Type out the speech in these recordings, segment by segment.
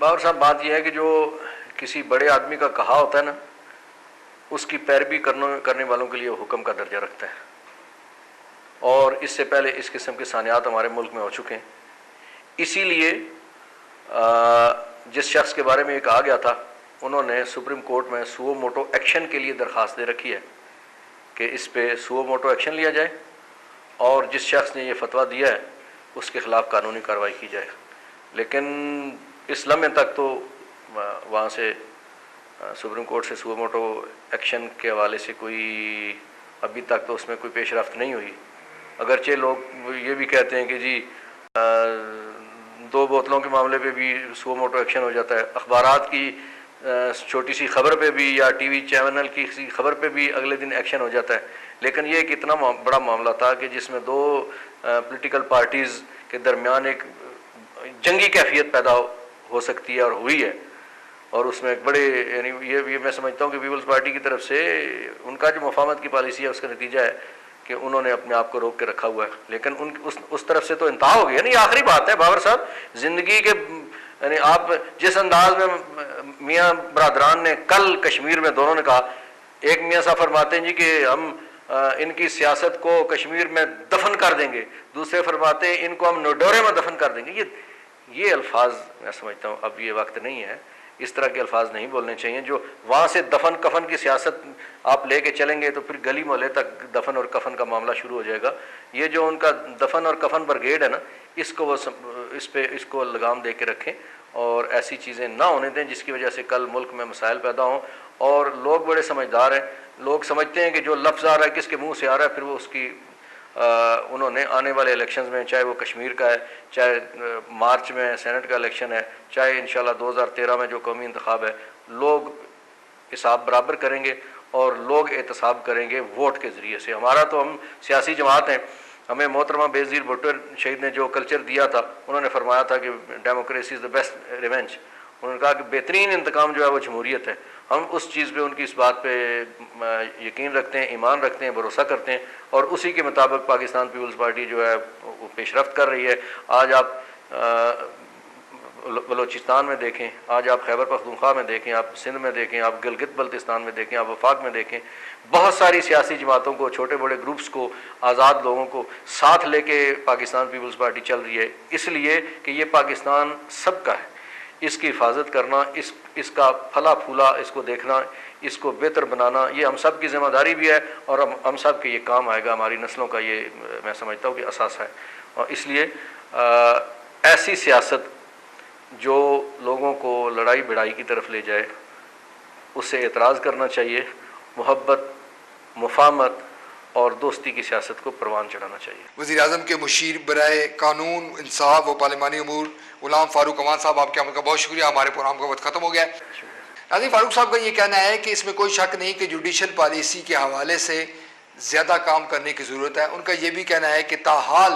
باور صاحب بات یہ ہے کہ جو کسی بڑے آدمی کا کہا ہوتا ہے نا، اس کی پیروی کرنے والوں کے لیے حکم کا درجہ رکھتا ہے، اور اس سے پہلے اس قسم کے ثانیات ہمارے ملک میں ہو چکے ہیں۔ اسی لیے جس شخص کے بارے میں یہ کہا گیا تھا، انہوں نے سپریم کورٹ میں سوو موٹو ایکشن کے لیے درخواست دے رکھی ہے کہ اس پہ سوو موٹو ایکشن لیا جائے، اور جس شخص نے یہ فتویٰ دیا ہے اس کے خلاف قانونی کارروائی کی جائے۔ لیکن اس لمحے تک تو وہاں سے سپریم کورٹ سے سوو موٹو ایکشن کے حوالے سے کوئی ابھی تک تو اس میں کوئی پیش رفت نہیں ہوئی، اگرچہ لوگ یہ بھی کہتے ہیں کہ جی 2 بوتلوں کے معاملے پہ بھی سوو موٹو ایکشن ہو جاتا ہے، اخبارات کی چھوٹی سی خبر پہ بھی یا ٹی وی چینل کی کسی خبر پہ بھی اگلے دن ایکشن ہو جاتا ہے۔ لیکن یہ ایک اتنا بڑا معاملہ تھا کہ جس میں 2 پولیٹیکل پارٹیز کے درمیان ایک جنگی کیفیت پیدا ہو سکتی ہے اور ہوئی ہے، اور اس میں ایک بڑے یعنی یہ میں سمجھتا ہوں کہ پیپلز پارٹی کی طرف سے ان کا جو مفاہمت کی پالیسی ہے اس کا نتیجہ ہے کہ انہوں نے اپنے آپ کو روک کے رکھا ہوا ہے۔ لیکن اس طرف سے تو انتہا ہو گیا نا، یہ آخری بات ہے باور صاحب زندگی کے، یعنی آپ جس انداز میں میاں برادران نے کل کشمیر میں دونوں نے کہا، ایک میاں صاحب فرماتے ہیں جی کہ ہم ان کی سیاست کو کشمیر میں دفن کر دیں گے، دوسرے فرماتے ہیں ان کو ہم نوڈورے میں دفن کر دیں گے۔ یہ الفاظ میں سمجھتا ہوں اب یہ وقت نہیں ہے، اس طرح کے الفاظ نہیں بولنے چاہیے۔ جو وہاں سے دفن کفن کی سیاست آپ لے کے چلیں گے تو پھر گلی محلے تک دفن اور کفن کا معاملہ شروع ہو جائے گا۔ یہ جو ان کا دفن اور کفن بریگیڈ ہے نا، اس کو لگام دے کے رکھیں اور ایسی چیزیں نہ ہونے دیں جس کی وجہ سے کل ملک میں مسائل پیدا ہوں۔ اور لوگ بڑے سمجھدار ہیں، لوگ سمجھتے ہیں کہ جو لفظ آ رہا ہے کس کے منہ سے آ رہا ہے، پھر وہ اس کی انہوں نے آنے والے الیکشنز میں، چاہے وہ کشمیر کا ہے، چاہے مارچ میں سینٹ کا الیکشن ہے، چاہے انشاءاللہ 2013 میں جو قومی انتخاب ہے، لوگ حساب برابر کریں گے اور لوگ احتساب کریں گے ووٹ کے ذریعے سے۔ ہمارا تو ہم سیاسی جماعت ہیں، ہمیں محترمہ بےنظیر بھٹو شہید نے جو کلچر دیا تھا، انہوں نے فرمایا تھا کہ democracy is the best revenge. انہوں نے کہا کہ بہترین انتقام جو ہے وہ جمہوریت ہے۔ ہم اس چیز پہ، ان کی اس بات پہ یقین رکھتے ہیں، ایمان رکھتے ہیں، بھروسہ کرتے ہیں، اور اسی کے مطابق پاکستان پیپلز پارٹی جو ہے وہ پیش رفت کر رہی ہے۔ آج آپ بلوچستان میں دیکھیں، آج آپ خیبر پختونخوا میں دیکھیں، آپ سندھ میں دیکھیں، آپ گلگت بلتستان میں دیکھیں، آپ وفاق میں دیکھیں، بہت ساری سیاسی جماعتوں کو، چھوٹے بڑے گروپس کو، آزاد لوگوں کو ساتھ لے کے پاکستان پیپلز پارٹی چل رہی ہے، اس لیے کہ یہ پاکستان سب کا ہے۔ اس کی حفاظت کرنا، اس کا پھلا پھولا، اس کو دیکھنا، اس کو بہتر بنانا، یہ ہم سب کی ذمہ داری بھی ہے، اور ہم سب کے یہ کام آئے گا، ہماری نسلوں کا یہ میں سمجھتا ہوں کہ اساس ہے۔ اور اس لیے ایسی سیاست جو لوگوں کو لڑائی بھڑائی کی طرف لے جائے، اس سے اعتراض کرنا چاہیے۔ محبت، مفاہمت اور دوستی کی سیاست کو پروان چڑھانا چاہیے۔ وزیر اعظم کے مشیر برائے قانون، انصاف و پارلیمانی امور غلام فاروق امان صاحب، آپ کے عمل کا بہت شکریہ۔ ہمارے پروگرام کا وقت ختم ہو گیا ہے۔ ناظرین، فاروق صاحب کا یہ کہنا ہے کہ اس میں کوئی شک نہیں کہ جوڈیشل پالیسی کے حوالے سے زیادہ کام کرنے کی ضرورت ہے۔ ان کا یہ بھی کہنا ہے کہ تاحال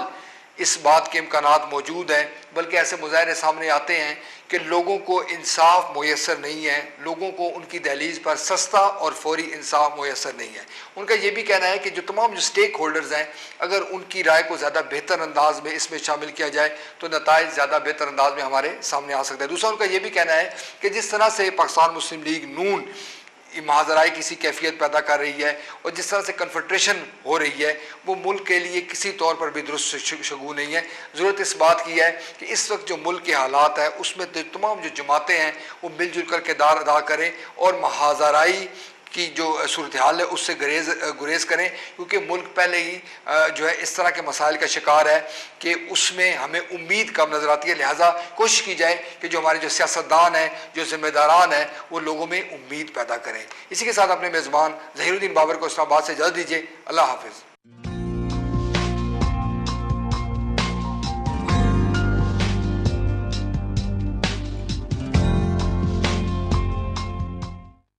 اس بات کے امکانات موجود ہیں، بلکہ ایسے مظاہرے سامنے آتے ہیں کہ لوگوں کو انصاف میسر نہیں ہے، لوگوں کو ان کی دہلیز پر سستا اور فوری انصاف میسر نہیں ہے۔ ان کا یہ بھی کہنا ہے کہ جو تمام جو سٹیک ہولڈرز ہیں، اگر ان کی رائے کو زیادہ بہتر انداز میں اس میں شامل کیا جائے تو نتائج زیادہ بہتر انداز میں ہمارے سامنے آ سکتا ہے۔ دوسرا ان کا یہ بھی کہنا ہے کہ جس طرح سے پاکستان مسلم لیگ نون محاذرائی کسی کیفیت پیدا کر رہی ہے اور جس طرح سے کنفنٹریشن ہو رہی ہے، وہ ملک کے لیے کسی طور پر بھی درست شگون نہیں ہے۔ ضرورت اس بات کی ہے کہ اس وقت جو ملک کے حالات ہے اس میں تمام جو جماعتیں ہیں وہ مل جل کر کردار ادا کریں اور محاذرائی کی جو صورتحال ہے اس سے گریز کریں، کیونکہ ملک پہلے ہی جو ہے اس طرح کے مسائل کا شکار ہے کہ اس میں ہمیں امید کم نظر آتی ہے۔ لہٰذا کوشش کی جائے کہ جو ہمارے جو سیاستدان ہیں، جو ذمہ داران ہیں، وہ لوگوں میں امید پیدا کریں۔ اسی کے ساتھ اپنے میزبان ظہیر الدین بابر کو اسلام آباد سے اجازت دیجیے۔ اللہ حافظ۔